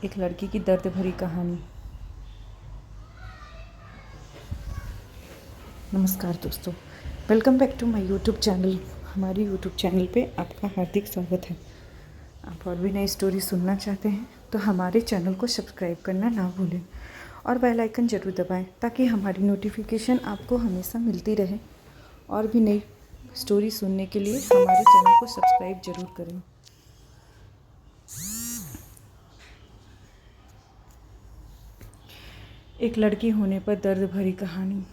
एक लड़की की दर्द भरी कहानी। नमस्कार दोस्तों, welcome back to my YouTube channel. हमारी यूट्यूब चैनल पे आपका हार्दिक स्वागत है। आप और भी नई स्टोरी सुनना चाहते हैं तो हमारे चैनल को सब्सक्राइब करना ना भूलें और बेल आइकन ज़रूर दबाएं ताकि हमारी नोटिफिकेशन आपको हमेशा मिलती रहे। और भी नई स्टोरी सुनने के लिए हमारे चैनल को सब्सक्राइब ज़रूर करें। एक लड़की होने पर दर्द भरी कहानी।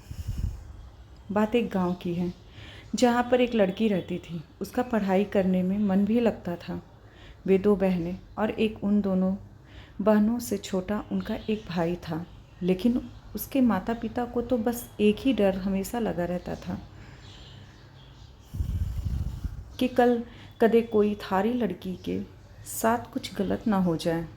बात एक गांव की है जहां पर एक लड़की रहती थी। उसका पढ़ाई करने में मन भी लगता था। वे दो बहनें और एक उन दोनों बहनों से छोटा उनका एक भाई था। लेकिन उसके माता पिता को तो बस एक ही डर हमेशा लगा रहता था कि कल कदे कोई थारी लड़की के साथ कुछ गलत ना हो जाए।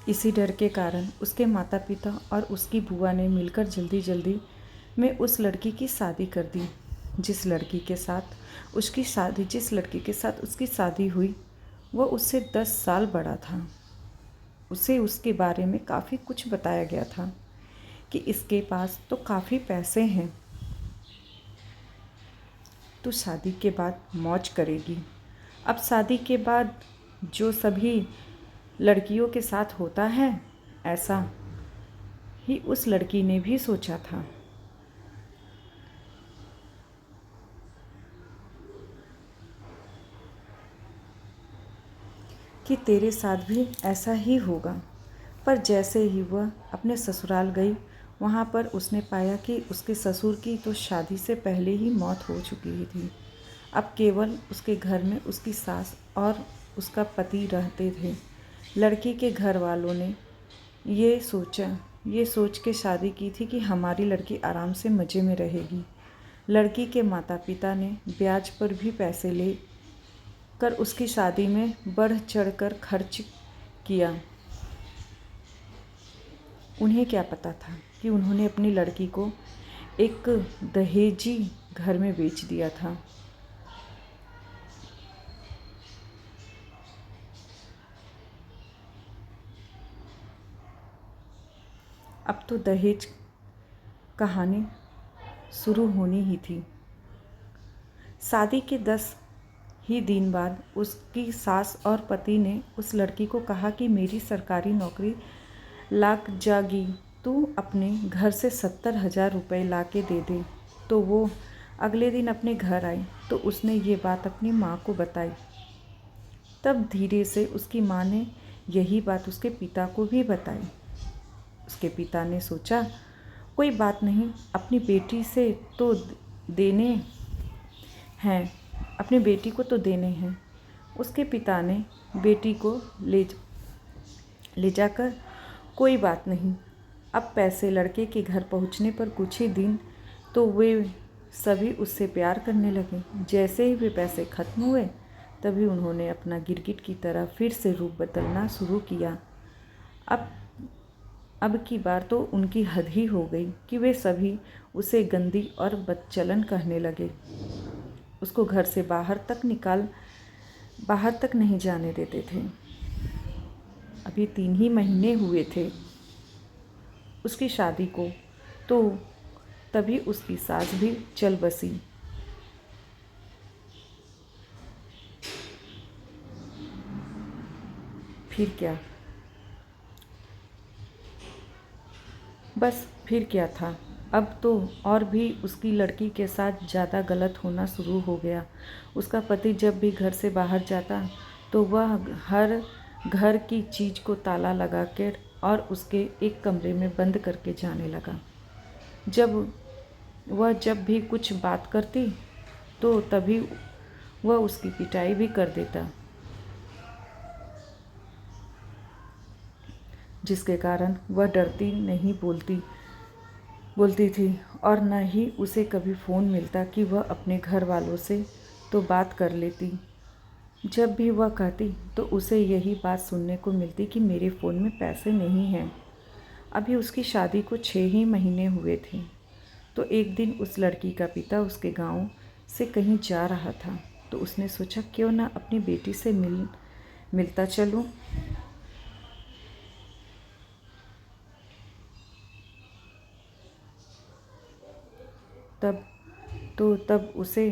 इसी डर के कारण उसके माता पिता और उसकी बुआ ने मिलकर जल्दी जल्दी में उस लड़की की शादी कर दी। जिस लड़की के साथ उसकी शादी हुई वह उससे 10 साल बड़ा था। उसे उसके बारे में काफ़ी कुछ बताया गया था कि इसके पास तो काफ़ी पैसे हैं, तो शादी के बाद मौज करेगी। अब शादी के बाद जो सभी लड़कियों के साथ होता है, ऐसा ही उस लड़की ने भी सोचा था कि तेरे साथ भी ऐसा ही होगा। पर जैसे ही वह अपने ससुराल गई, वहाँ पर उसने पाया कि उसके ससुर की तो शादी से पहले ही मौत हो चुकी थी। अब केवल उसके घर में उसकी सास और उसका पति रहते थे। लड़की के घर वालों ने ये सोच के शादी की थी कि हमारी लड़की आराम से मज़े में रहेगी। लड़की के माता पिता ने ब्याज पर भी पैसे ले कर उसकी शादी में बढ़ चढ़ कर खर्च किया। उन्हें क्या पता था कि उन्होंने अपनी लड़की को एक दहेजी घर में बेच दिया था। अब तो दहेज कहानी शुरू होनी ही थी। शादी के 10 ही दिन बाद उसकी सास और पति ने उस लड़की को कहा कि मेरी सरकारी नौकरी लग जाएगी, तू अपने घर से 70,000 रुपये ला के दे दे। तो वो अगले दिन अपने घर आई तो उसने ये बात अपनी माँ को बताई। तब धीरे से उसकी माँ ने यही बात उसके पिता को भी बताई। उसके पिता ने सोचा कोई बात नहीं, अपनी बेटी से तो देने हैं, अपनी बेटी को तो देने हैं। उसके पिता ने बेटी को ले जाकर कोई बात नहीं। अब पैसे लड़के के घर पहुंचने पर कुछ ही दिन तो वे सभी उससे प्यार करने लगे। जैसे ही वे पैसे खत्म हुए तभी उन्होंने अपना गिरगिट की तरह फिर से रूप बदलना शुरू किया। अब की बार तो उनकी हद ही हो गई कि वे सभी उसे गंदी और बदचलन कहने लगे। उसको घर से बाहर तक नहीं जाने देते थे। अभी 3 ही महीने हुए थे उसकी शादी को, तो तभी उसकी सास भी चल बसी। फिर क्या था। अब तो और भी उसकी लड़की के साथ ज़्यादा गलत होना शुरू हो गया। उसका पति जब भी घर से बाहर जाता तो वह हर घर की चीज़ को ताला लगा कर और उसके एक कमरे में बंद करके जाने लगा। जब भी कुछ बात करती तो तभी वह उसकी पिटाई भी कर देता, जिसके कारण वह डरती नहीं बोलती थी और न ही उसे कभी फ़ोन मिलता कि वह अपने घर वालों से तो बात कर लेती। जब भी वह कहती तो उसे यही बात सुनने को मिलती कि मेरे फ़ोन में पैसे नहीं हैं। अभी उसकी शादी को 6 ही महीने हुए थे तो एक दिन उस लड़की का पिता उसके गांव से कहीं जा रहा था, तो उसने सोचा क्यों ना अपनी बेटी से मिलता चलूं। तब उसे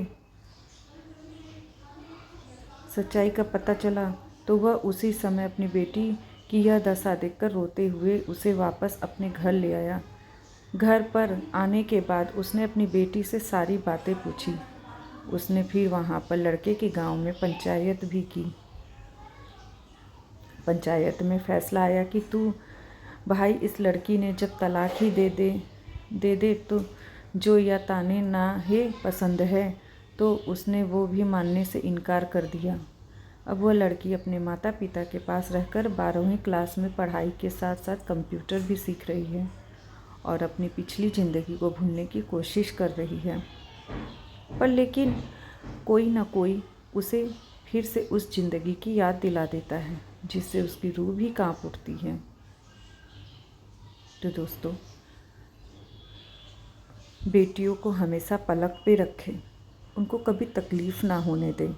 सच्चाई का पता चला, तो वह उसी समय अपनी बेटी की यह दशा देखकर रोते हुए उसे वापस अपने घर ले आया। घर पर आने के बाद उसने अपनी बेटी से सारी बातें पूछी। उसने फिर वहाँ पर लड़के के गांव में पंचायत भी की। पंचायत में फैसला आया कि तू भाई, इस लड़की ने जब तलाक ही दे दे तो जो या ताने ना है पसंद है, तो उसने वो भी मानने से इनकार कर दिया। अब वह लड़की अपने माता पिता के पास रहकर 12वीं क्लास में पढ़ाई के साथ साथ कंप्यूटर भी सीख रही है और अपनी पिछली ज़िंदगी को भूलने की कोशिश कर रही है। पर लेकिन कोई ना कोई उसे फिर से उस ज़िंदगी की याद दिला देता है, जिससे उसकी रूह भी कांप उठती है। तो दोस्तों, बेटियों को हमेशा पलक पे रखें, उनको कभी तकलीफ़ ना होने दें।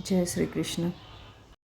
जय श्री कृष्ण।